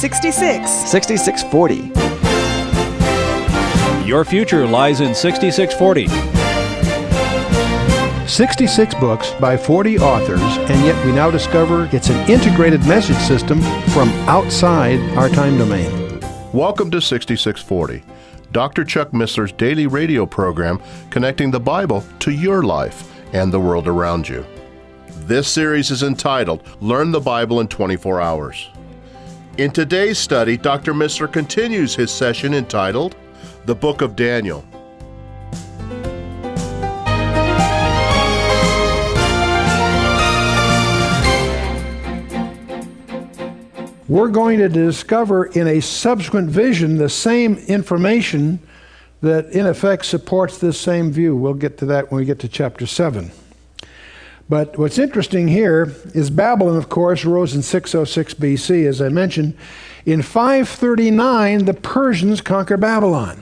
66. 6640. Your future lies in 6640. 66 books by 40 authors, and yet we now discover it's an integrated message system from outside our time domain. Welcome to 6640, Dr. Chuck Missler's daily radio program connecting the Bible to your life and the world around you. This series is entitled, Learn the Bible in 24 Hours. In today's study, Dr. Missler continues his session entitled, The Book of Daniel. We're going to discover in a subsequent vision the same information that in effect supports this same view. We'll get to that when we get to chapter 7. But what's interesting here is Babylon, of course, rose in 606 BC, as I mentioned. In 539, the Persians conquered Babylon.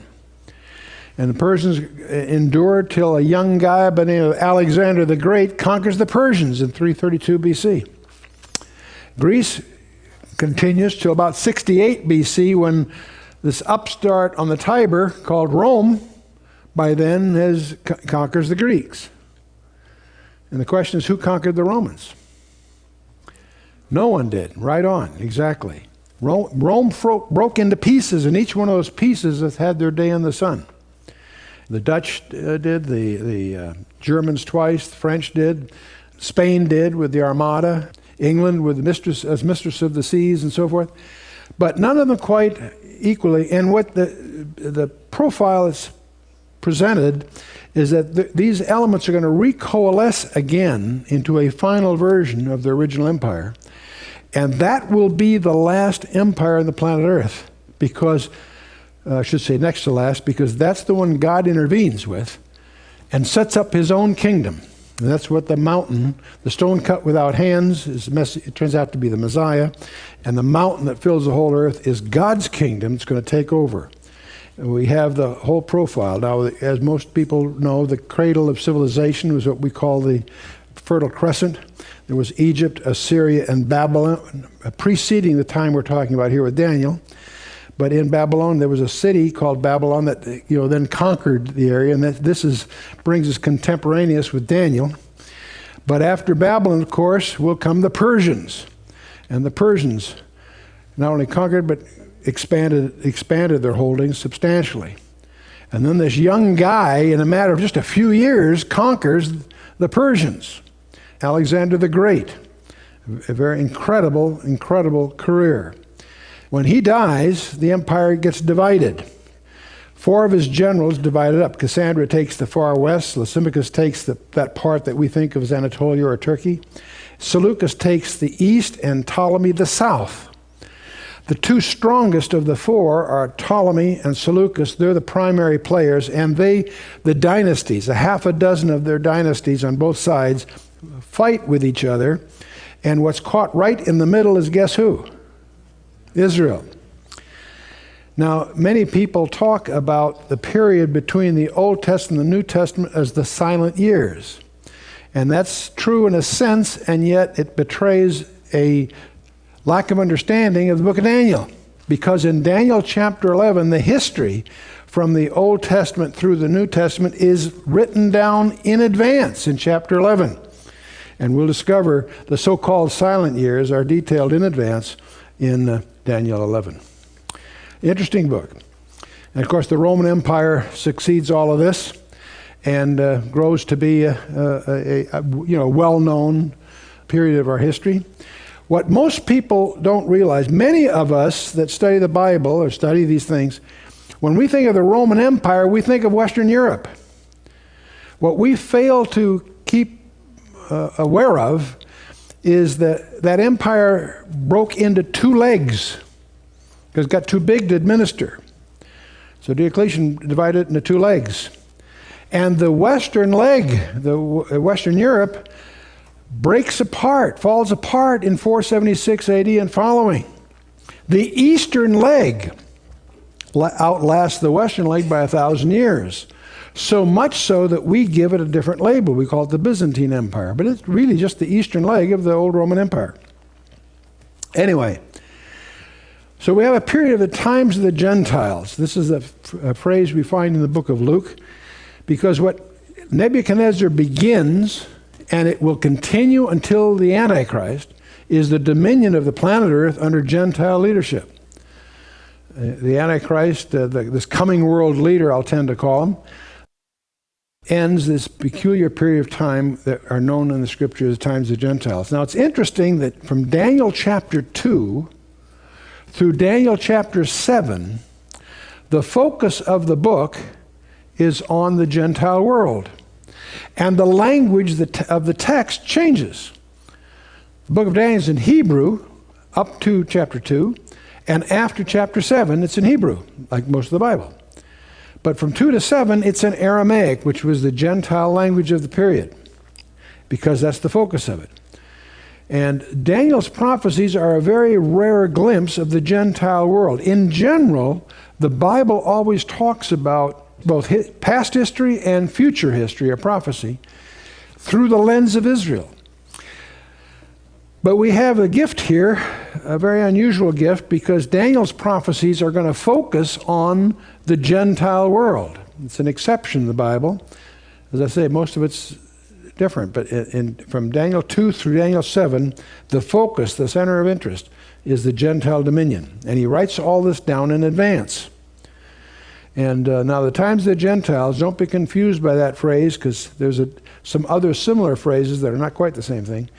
And the Persians endured till a young guy by the name of Alexander the Great conquers the Persians in 332 BC. Greece continues till about 68 BC when this upstart on the Tiber called Rome by then conquers the Greeks. And the question is, who conquered the Romans? No one did. Right on, exactly. Rome broke into pieces, and each one of those pieces has had their day in the sun. The Dutch did, the Germans twice, the French did, Spain did with the Armada, England with as mistress of the seas and so forth. But none of them quite equally. And what the profile is presented is that these elements are going to recoalesce again into a final version of the original empire. And that will be the last empire on the planet Earth, because, I should say next to last, because that's the one God intervenes with and sets up his own kingdom. And that's what the mountain, the stone cut without hands, it turns out to be the Messiah. And the mountain that fills the whole earth is God's kingdom. It's going to take over. We have the whole profile. Now, as most people know, the cradle of civilization was what we call the Fertile Crescent. There was Egypt, Assyria, and Babylon, preceding the time we're talking about here with Daniel. But in Babylon, there was a city called Babylon that then conquered the area, and this brings us contemporaneous with Daniel. But after Babylon, of course, will come the Persians. And the Persians not only conquered, but expanded their holdings substantially. And then this young guy, in a matter of just a few years, conquers the Persians. Alexander the Great, a very incredible career. When he dies, the empire gets divided. 4 of his generals divided up. Cassandra takes the far west, Lysimachus takes that part that we think of as Anatolia or Turkey. Seleucus takes the east, and Ptolemy the south. The 2 strongest of the 4 are Ptolemy and Seleucus. They're the primary players, and the dynasties, a half a dozen of their dynasties on both sides, fight with each other. And what's caught right in the middle is, guess who? Israel. Now, many people talk about the period between the Old Testament and the New Testament as the silent years. And that's true in a sense, and yet it betrays a lack of understanding of the book of Daniel. Because in Daniel chapter 11, the history from the Old Testament through the New Testament is written down in advance in chapter 11. And we'll discover the so-called silent years are detailed in advance in Daniel 11. Interesting book. And of course, the Roman Empire succeeds all of this and grows to be a well-known period of our history. What most people don't realize, many of us that study the Bible or study these things, when we think of the Roman Empire, we think of Western Europe. What we fail to keep aware of is that empire broke into 2 legs because it got too big to administer. So Diocletian divided it into 2 legs. And the western leg, the Western Europe, breaks apart, falls apart in 476 AD and following. The eastern leg outlasts the western leg by 1,000 years. So much so that we give it a different label. We call it the Byzantine Empire. But it's really just the eastern leg of the old Roman Empire. Anyway, So we have a period of the times of the Gentiles. This is a phrase we find in the book of Luke, because what Nebuchadnezzar begins, and it will continue until the Antichrist, is the dominion of the planet Earth under Gentile leadership. The Antichrist, this coming world leader, I'll tend to call him, ends this peculiar period of time that are known in the Scripture as the times of the Gentiles. Now, it's interesting that from Daniel chapter 2 through Daniel chapter 7, the focus of the book is on the Gentile world. And the language of the text changes. The book of Daniel is in Hebrew up to chapter 2, and after chapter 7, it's in Hebrew, like most of the Bible. But from 2 to 7, it's in Aramaic, which was the Gentile language of the period, because that's the focus of it. And Daniel's prophecies are a very rare glimpse of the Gentile world. In general, the Bible always talks about both past history and future history or prophecy through the lens of Israel. But we have a gift here, a very unusual gift, because Daniel's prophecies are going to focus on the Gentile world. It's an exception in the Bible. As I say, most of it's different, but from Daniel 2 through Daniel 7, the focus, the center of interest, is the Gentile dominion. And he writes all this down in advance. And now the times of the Gentiles, don't be confused by that phrase, because there's some other similar phrases that are not quite the same thing.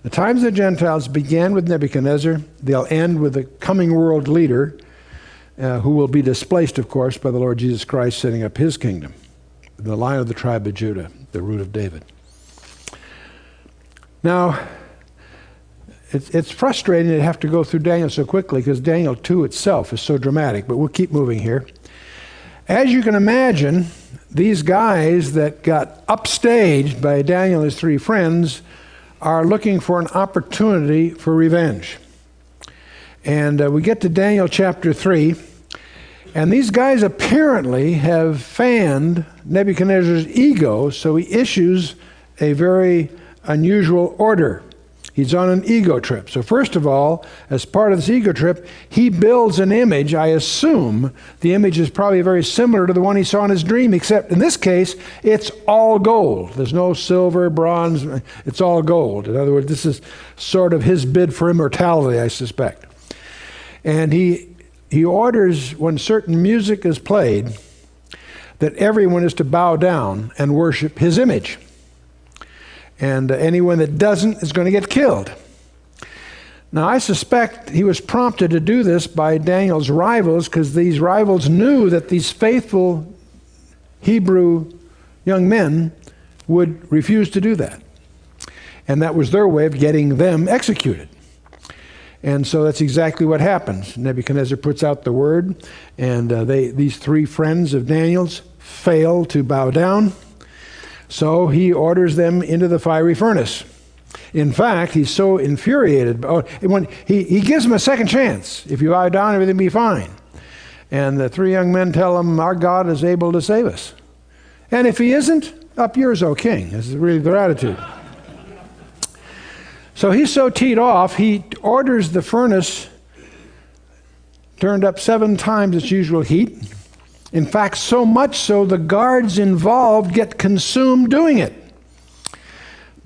The times of the Gentiles began with Nebuchadnezzar. They'll end with the coming world leader, who will be displaced, of course, by the Lord Jesus Christ setting up his kingdom, the Lion of the tribe of Judah, the root of David. Now, it's frustrating to have to go through Daniel so quickly, because Daniel 2 itself is so dramatic, but we'll keep moving here. As you can imagine, these guys that got upstaged by Daniel and his three friends are looking for an opportunity for revenge. And we get to Daniel chapter 3, and these guys apparently have fanned Nebuchadnezzar's ego, so he issues a very unusual order. He's on an ego trip. So first of all, as part of this ego trip, he builds an image. I assume the image is probably very similar to the one he saw in his dream, except in this case, it's all gold. There's no silver, bronze, it's all gold. In other words, this is sort of his bid for immortality, I suspect. And he orders, when certain music is played, that everyone is to bow down and worship his image. And anyone that doesn't is going to get killed. Now, I suspect he was prompted to do this by Daniel's rivals, because these rivals knew that these faithful Hebrew young men would refuse to do that. And that was their way of getting them executed. And so that's exactly what happens. Nebuchadnezzar puts out the word, and these three friends of Daniel's fail to bow down. So he orders them into the fiery furnace. In fact, he's so infuriated. When he gives them a second chance. If you bow down, everything will be fine. And the three young men tell him, our God is able to save us. And if he isn't, up yours, O king. This is really their attitude. So he's so teed off, he orders the furnace turned up 7 times its usual heat. In fact, so much so the guards involved get consumed doing it.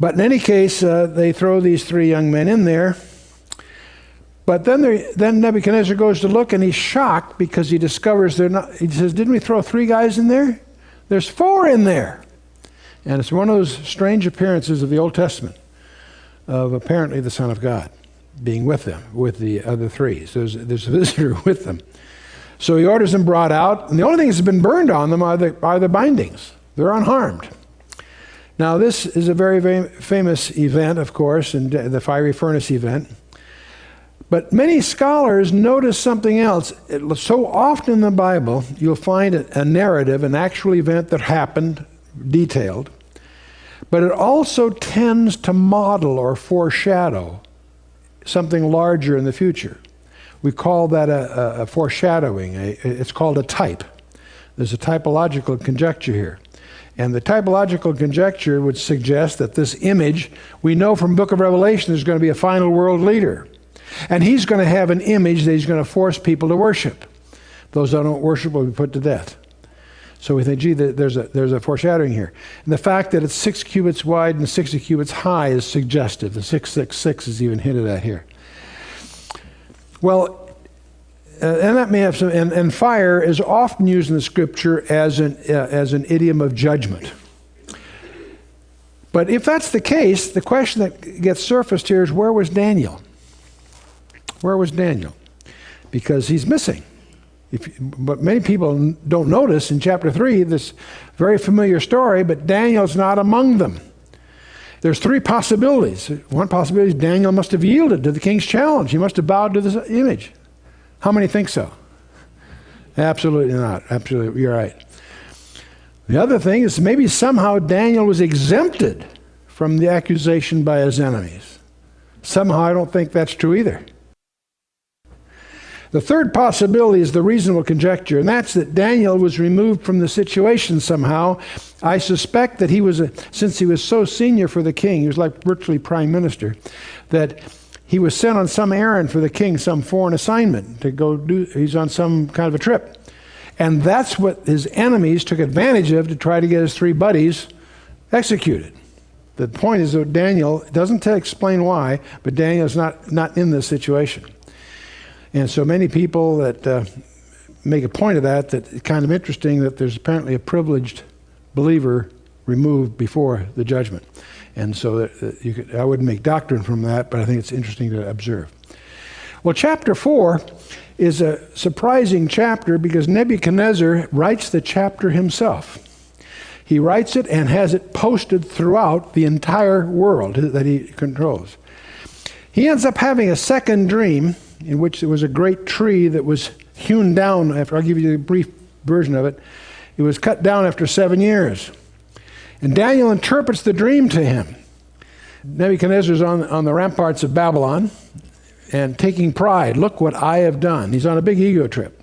But in any case, they throw these 3 young men in there. But then Nebuchadnezzar goes to look, and he's shocked because he discovers they're not. He says, "Didn't we throw 3 guys in there? There's 4 in there." And it's one of those strange appearances of the Old Testament of apparently the Son of God being with them, with the other 3. So there's a visitor with them. So he orders them brought out, and the only thing that's been burned on them are the bindings. They're unharmed. Now, this is a very, very famous event, of course, in the fiery furnace event. But many scholars notice something else. So often in the Bible, you'll find a narrative, an actual event that happened, detailed, but it also tends to model or foreshadow something larger in the future. We call that a foreshadowing. It's called a type. There's a typological conjecture here. And the typological conjecture would suggest that this image, we know from the book of Revelation there's going to be a final world leader. And he's going to have an image that he's going to force people to worship. Those that don't worship will be put to death. So we think, gee, there's a foreshadowing here. And the fact that it's 6 cubits wide and 60 cubits high is suggestive. The 666 is even hinted at here. Well, and that may have some. And fire is often used in the Scripture as an idiom of judgment. But if that's the case, the question that gets surfaced here is, where was Daniel? Where was Daniel? Because he's missing. But many people don't notice in chapter 3 this very familiar story, but Daniel's not among them. There's 3 possibilities. One possibility is Daniel must have yielded to the king's challenge. He must have bowed to this image. How many think so? Absolutely not. Absolutely, you're right. The other thing is maybe somehow Daniel was exempted from the accusation by his enemies. Somehow I don't think that's true either. The third possibility is the reasonable conjecture, and that's that Daniel was removed from the situation somehow. I suspect that since he was so senior for the king, he was like virtually prime minister, that he was sent on some errand for the king, some foreign assignment to go do. He's on some kind of a trip. And that's what his enemies took advantage of to try to get his 3 buddies executed. The point is that Daniel doesn't explain why, but Daniel's not in this situation. And so many people that make a point of that it's kind of interesting that there's apparently a privileged believer removed before the judgment. And so I wouldn't make doctrine from that, but I think it's interesting to observe. Well, chapter 4 is a surprising chapter because Nebuchadnezzar writes the chapter himself. He writes it and has it posted throughout the entire world that he controls. He ends up having a second dream in which there was a great tree that was hewn down I'll give you a brief version of it. It was cut down after 7 years. And Daniel interprets the dream to him. Nebuchadnezzar's on the ramparts of Babylon and taking pride. Look what I have done. He's on a big ego trip.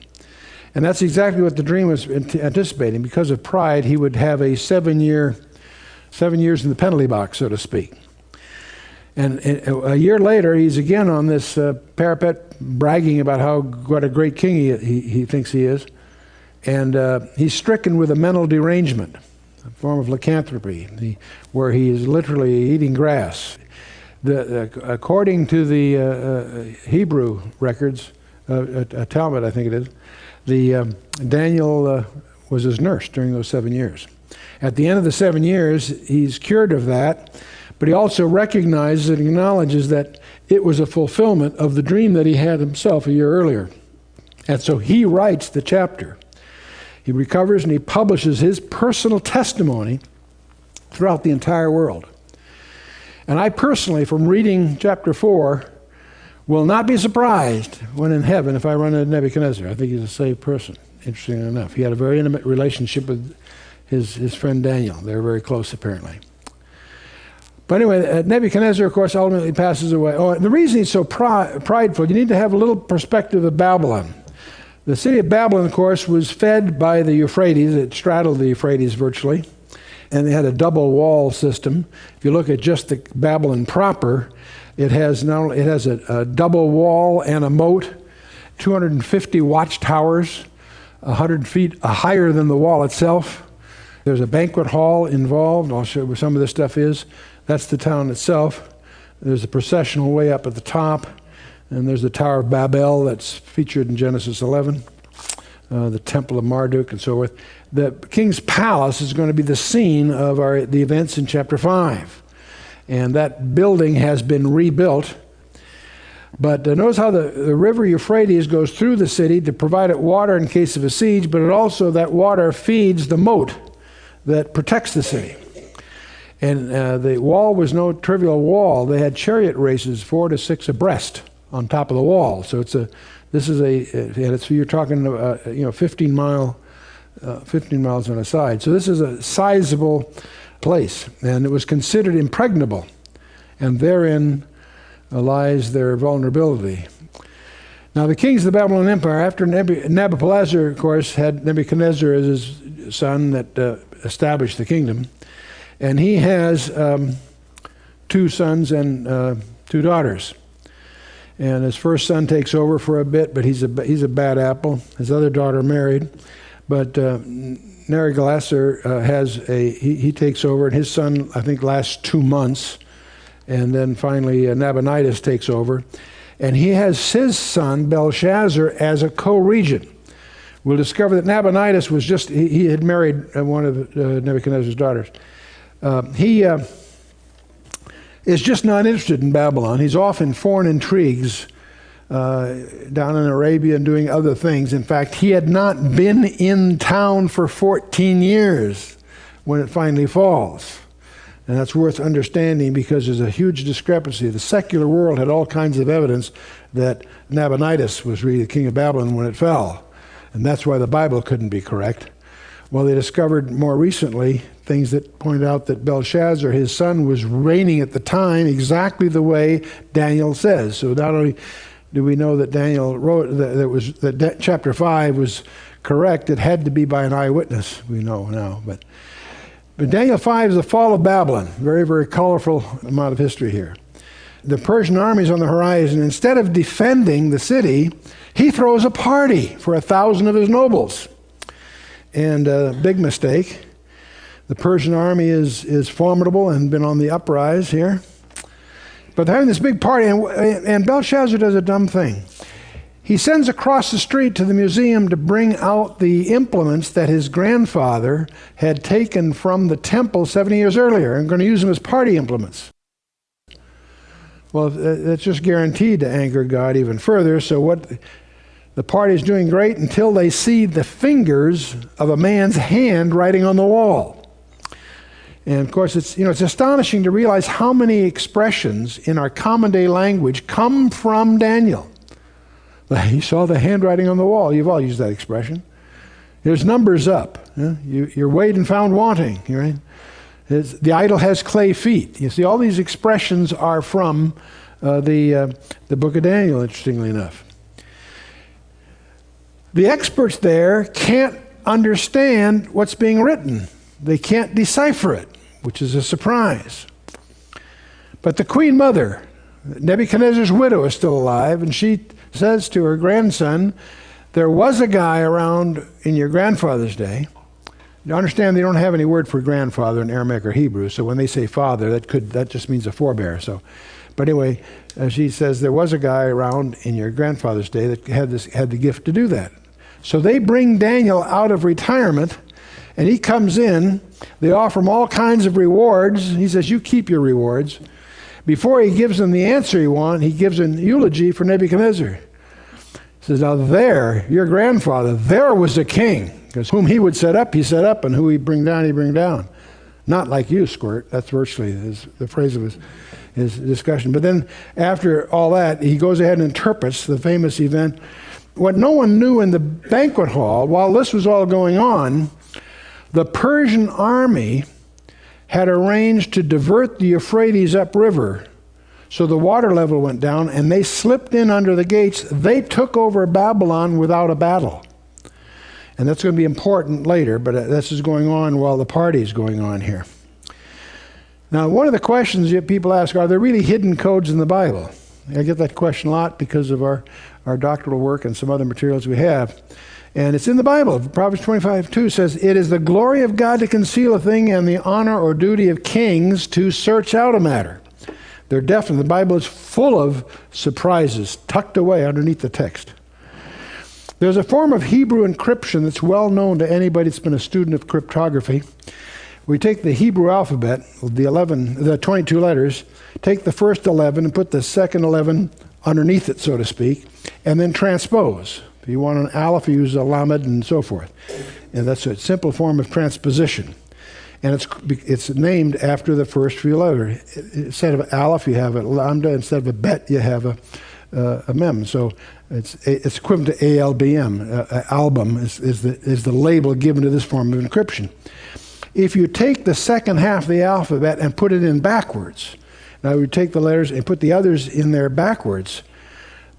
And that's exactly what the dream was anticipating. Because of pride, he would have a 7 years in the penalty box, so to speak. And a year later, he's again on this parapet bragging about what a great king he thinks he is. And he's stricken with a mental derangement, a form of lycanthropy, where he is literally eating grass. According to the Hebrew records, a Talmud I think it is, Daniel was his nurse during those 7 years. At the end of the 7 years, he's cured of that. But he also recognizes and acknowledges that it was a fulfillment of the dream that he had himself a year earlier. And so he writes the chapter. He recovers and he publishes his personal testimony throughout the entire world. And I personally, from reading chapter 4, will not be surprised when in heaven if I run into Nebuchadnezzar. I think he's a saved person, interestingly enough. He had a very intimate relationship with his friend Daniel. They were very close, apparently. But anyway, Nebuchadnezzar, of course, ultimately passes away. Oh, the reason he's so prideful, you need to have a little perspective of Babylon. The city of Babylon, of course, was fed by the Euphrates. It straddled the Euphrates virtually. And they had a double wall system. If you look at just the Babylon proper, it has a double wall and a moat, 250 watchtowers, 100 feet higher than the wall itself. There's a banquet hall involved. I'll show you where some of this stuff is. That's the town itself. There's a processional way up at the top, and there's the Tower of Babel that's featured in Genesis 11, the Temple of Marduk, and so forth. The king's palace is going to be the scene of the events in chapter 5, and that building has been rebuilt. But notice how the river Euphrates goes through the city to provide it water in case of a siege, but that water feeds the moat that protects the city. And the wall was no trivial wall. They had chariot races, 4 to 6 abreast on top of the wall. So you're talking 15 miles on a side. So this is a sizable place, and it was considered impregnable, and therein lies their vulnerability. Now the kings of the Babylonian Empire, after Nabopolassar, of course, had Nebuchadnezzar as his son that established the kingdom. And he has 2 sons and 2 daughters. And his first son takes over for a bit, but he's a bad apple. His other daughter married, but Neriglissar he takes over, and his son, I think, lasts 2 months. And then finally Nabonidus takes over. And he has his son, Belshazzar, as a co-regent. We'll discover that Nabonidus was he had married one of Nebuchadnezzar's daughters. He is just not interested in Babylon. He's off in foreign intrigues down in Arabia and doing other things. In fact, he had not been in town for 14 years when it finally falls. And that's worth understanding because there's a huge discrepancy. The secular world had all kinds of evidence that Nabonidus was really the king of Babylon when it fell. And that's why the Bible couldn't be correct. Well, they discovered more recently things that point out that Belshazzar, his son, was reigning at the time exactly the way Daniel says. So not only do we know that Daniel wrote that chapter 5 was correct, it had to be by an eyewitness, we know now. But Daniel 5 is the fall of Babylon. Very, very colorful amount of history here. The Persian army is on the horizon. Instead of defending the city, he throws a party for 1,000 of his nobles. And big mistake. The Persian army is formidable and been on the uprise here. But they're having this big party, and Belshazzar does a dumb thing. He sends across the street to the museum to bring out the implements that his grandfather had taken from the temple 70 years earlier and going to use them as party implements. Well, that's just guaranteed to anger God even further. So what the party's doing great until they see the fingers of a man's hand writing on the wall. And of course, it's astonishing to realize how many expressions in our common day language come from Daniel. He saw the handwriting on the wall. You've all used that expression. There's numbers up. You're weighed and found wanting. Right? The idol has clay feet. You see, all these expressions are from the book of Daniel, interestingly enough. The experts there can't understand what's being written. They can't decipher it, which is a surprise. But the queen mother, Nebuchadnezzar's widow, is still alive, and she says to her grandson, there was a guy around in your grandfather's day. You understand they don't have any word for grandfather in Aramaic or Hebrew, so when they say father, that just means a forebear. But anyway, she says there was a guy around in your grandfather's day that had the gift to do that. So they bring Daniel out of retirement, and he comes in. They offer him all kinds of rewards. He says, you keep your rewards. Before he gives them the answer he wants, he gives an eulogy for Nebuchadnezzar. He says, now there, your grandfather, there was a king. Because whom he would set up, and who he'd bring down, he'd bring down. Not like you, squirt. That's virtually the phrase of his discussion. But then after all that, he goes ahead and interprets the famous event. What no one knew in the banquet hall, while this was all going on, the Persian army had arranged to divert the Euphrates upriver. So the water level went down, and they slipped in under the gates. They took over Babylon without a battle. And that's going to be important later, but this is going on while the party is going on here. Now, one of the questions that people ask, are there really hidden codes in the Bible? I get that question a lot because of our doctoral work and some other materials we have. And it's in the Bible. Proverbs 25:2 says, it is the glory of God to conceal a thing and the honor or duty of kings to search out a matter. They're definite. The Bible is full of surprises tucked away underneath the text. There's a form of Hebrew encryption that's well known to anybody that's been a student of cryptography. We take the Hebrew alphabet, the 22 letters, take the first 11 and put the second 11 underneath it, so to speak, and then transpose. If you want an aleph, you use a lamed and so forth. And that's a simple form of transposition. And it's named after the first few letters. Instead of aleph, you have a lambda. Instead of a bet, you have a mem. So it's equivalent to ALBM. Album is the label given to this form of encryption. If you take the second half of the alphabet and put it in backwards, now you take the letters and put the others in there backwards,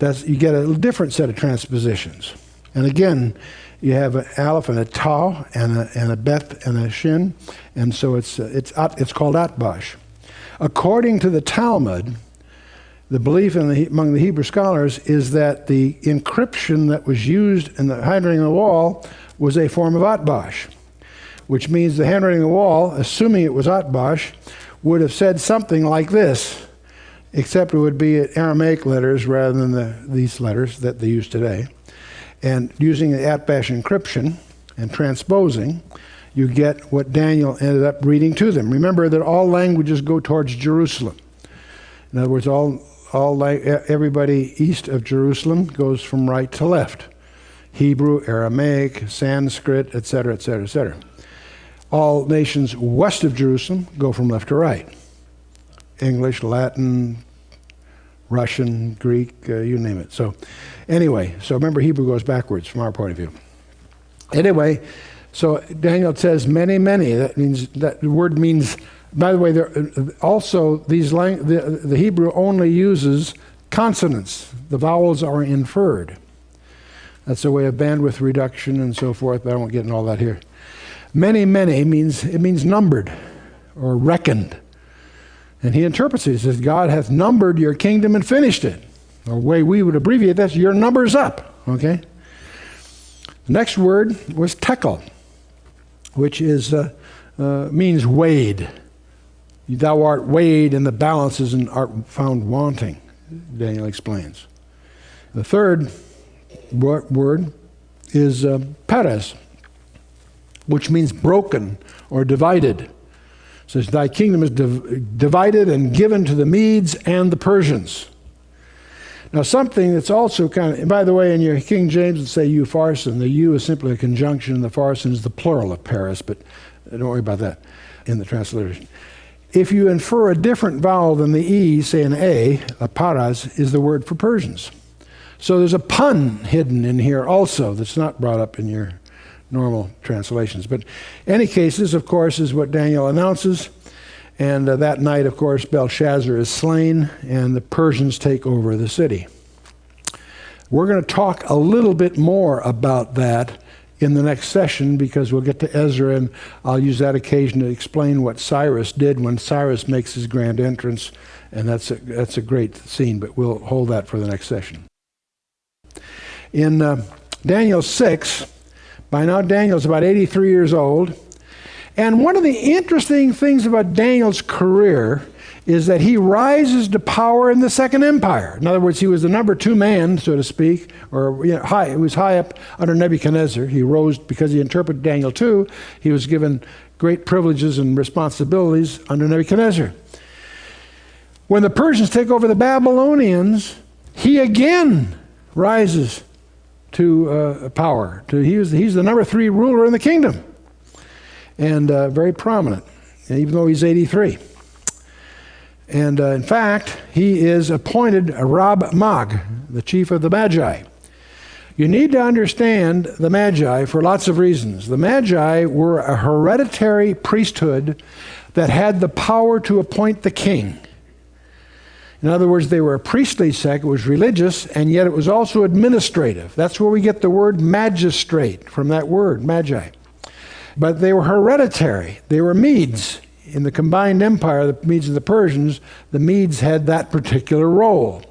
you get a different set of transpositions. And again, you have an aleph and a tau and a bet and a shin, and so it's called atbash. According to the Talmud, The belief among the Hebrew scholars is that the encryption that was used in the handwriting on the wall was a form of Atbash, which means the handwriting on the wall, assuming it was Atbash, would have said something like this, except it would be Aramaic letters rather than these letters that they use today. And using the Atbash encryption and transposing, you get what Daniel ended up reading to them. Remember that all languages go towards Jerusalem. In other words, everybody east of Jerusalem goes from right to left. Hebrew, Aramaic, Sanskrit, etc., etc., etc. All nations west of Jerusalem go from left to right. English, Latin, Russian, Greek, you name it. So anyway, so remember Hebrew goes backwards from our point of view. Anyway, so Daniel says many, many. That means that the word means. By the way, also the Hebrew only uses consonants. The vowels are inferred. That's a way of bandwidth reduction and so forth, but I won't get into all that here. Many, many means numbered or reckoned. And he interprets it. He says, God hath numbered your kingdom and finished it. The way we would abbreviate that, your number's up. Okay? The next word was tekel, which means weighed. Thou art weighed in the balances and art found wanting, Daniel explains. The third word is Perez, which means broken or divided. It says, thy kingdom is divided and given to the Medes and the Persians. Now something that's also kind of, and by the way, in your King James it say Upharsin. The U is simply a conjunction and the Pharsin is the plural of Paris, but don't worry about that in the transliteration. If you infer a different vowel than the E, say an A paraz is the word for Persians. So there's a pun hidden in here also that's not brought up in your normal translations. But any cases, of course, is what Daniel announces. And that night, of course, Belshazzar is slain and the Persians take over the city. We're going to talk a little bit more about that in the next session because we'll get to Ezra and I'll use that occasion to explain what Cyrus did when Cyrus makes his grand entrance, and that's a great scene, but we'll hold that for the next session. In Daniel 6, by now Daniel's about 83 years old, and one of the interesting things about Daniel's career is that he rises to power in the Second Empire. In other words, he was the number 2 man, so to speak, or he was high up under Nebuchadnezzar. He rose because he interpreted Daniel 2. He was given great privileges and responsibilities under Nebuchadnezzar. When the Persians take over the Babylonians, he again rises to power. He's the number 3 ruler in the kingdom, and very prominent, even though he's 83. And in fact, he is appointed Rab Mag, the chief of the Magi. You need to understand the Magi for lots of reasons. The Magi were a hereditary priesthood that had the power to appoint the king. In other words, they were a priestly sect. It was religious, and yet it was also administrative. That's where we get the word magistrate from that word, Magi. But they were hereditary. They were Medes. In the combined empire, the Medes and the Persians, the Medes had that particular role.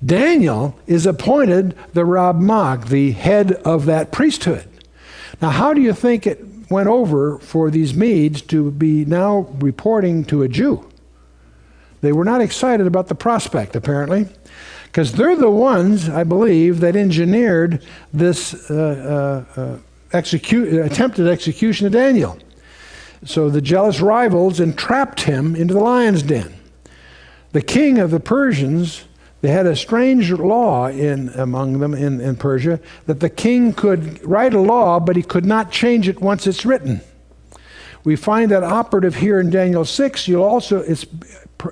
Daniel is appointed the Rab Mag, the head of that priesthood. Now, how do you think it went over for these Medes to be now reporting to a Jew? They were not excited about the prospect, apparently, because they're the ones, I believe, that engineered this attempted execution of Daniel. So the jealous rivals entrapped him into the lion's den. The king of the Persians, they had a strange law among them in Persia that the king could write a law, but he could not change it once it's written. We find that operative here in Daniel 6. It's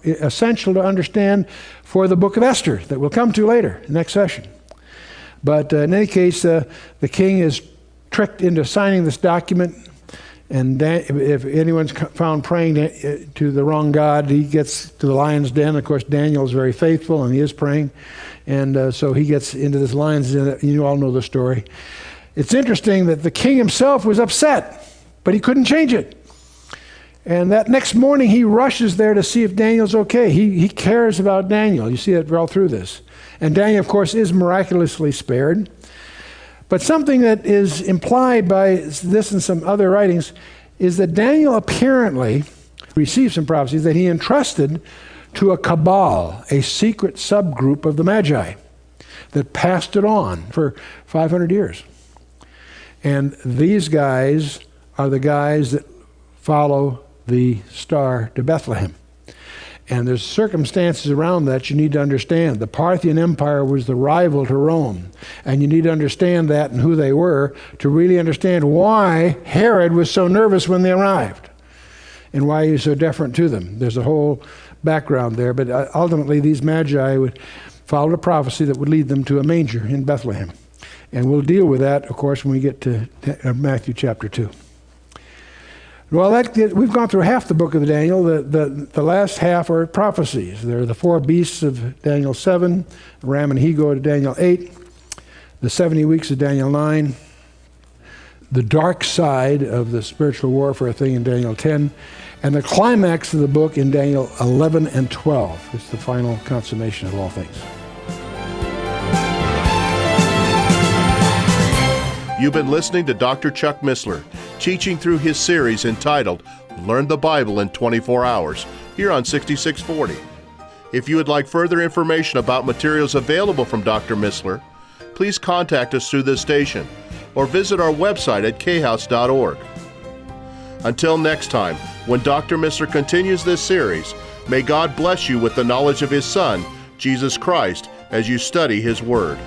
essential to understand for the book of Esther that we'll come to later, next session. But in any case, the king is tricked into signing this document. And if anyone's found praying to the wrong God, he gets to the lion's den. Of course, Daniel is very faithful, and he is praying. And so he gets into this lion's den. You all know the story. It's interesting that the king himself was upset, but he couldn't change it. And that next morning, he rushes there to see if Daniel's okay. He cares about Daniel. You see it all through this. And Daniel, of course, is miraculously spared. But something that is implied by this and some other writings is that Daniel apparently received some prophecies that he entrusted to a cabal, a secret subgroup of the Magi, that passed it on for 500 years. And these guys are the guys that follow the star to Bethlehem. And there's circumstances around that you need to understand. The Parthian Empire was the rival to Rome. And you need to understand that and who they were to really understand why Herod was so nervous when they arrived and why he was so deferent to them. There's a whole background there. But ultimately, these Magi would follow a prophecy that would lead them to a manger in Bethlehem. And we'll deal with that, of course, when we get to Matthew chapter 2. Well, we've gone through half the book of Daniel. The last half are prophecies. There are the 4 beasts of Daniel 7, the ram and he-goat of Daniel 8, the 70 weeks of Daniel 9, the dark side of the spiritual warfare thing in Daniel 10, and the climax of the book in Daniel 11 and 12. It's the final consummation of all things. You've been listening to Dr. Chuck Missler, teaching through his series entitled Learn the Bible in 24 Hours, here on 6640. If you would like further information about materials available from Dr. Missler, please contact us through this station or visit our website at khouse.org. Until next time, when Dr. Missler continues this series, may God bless you with the knowledge of His Son, Jesus Christ, as you study His Word.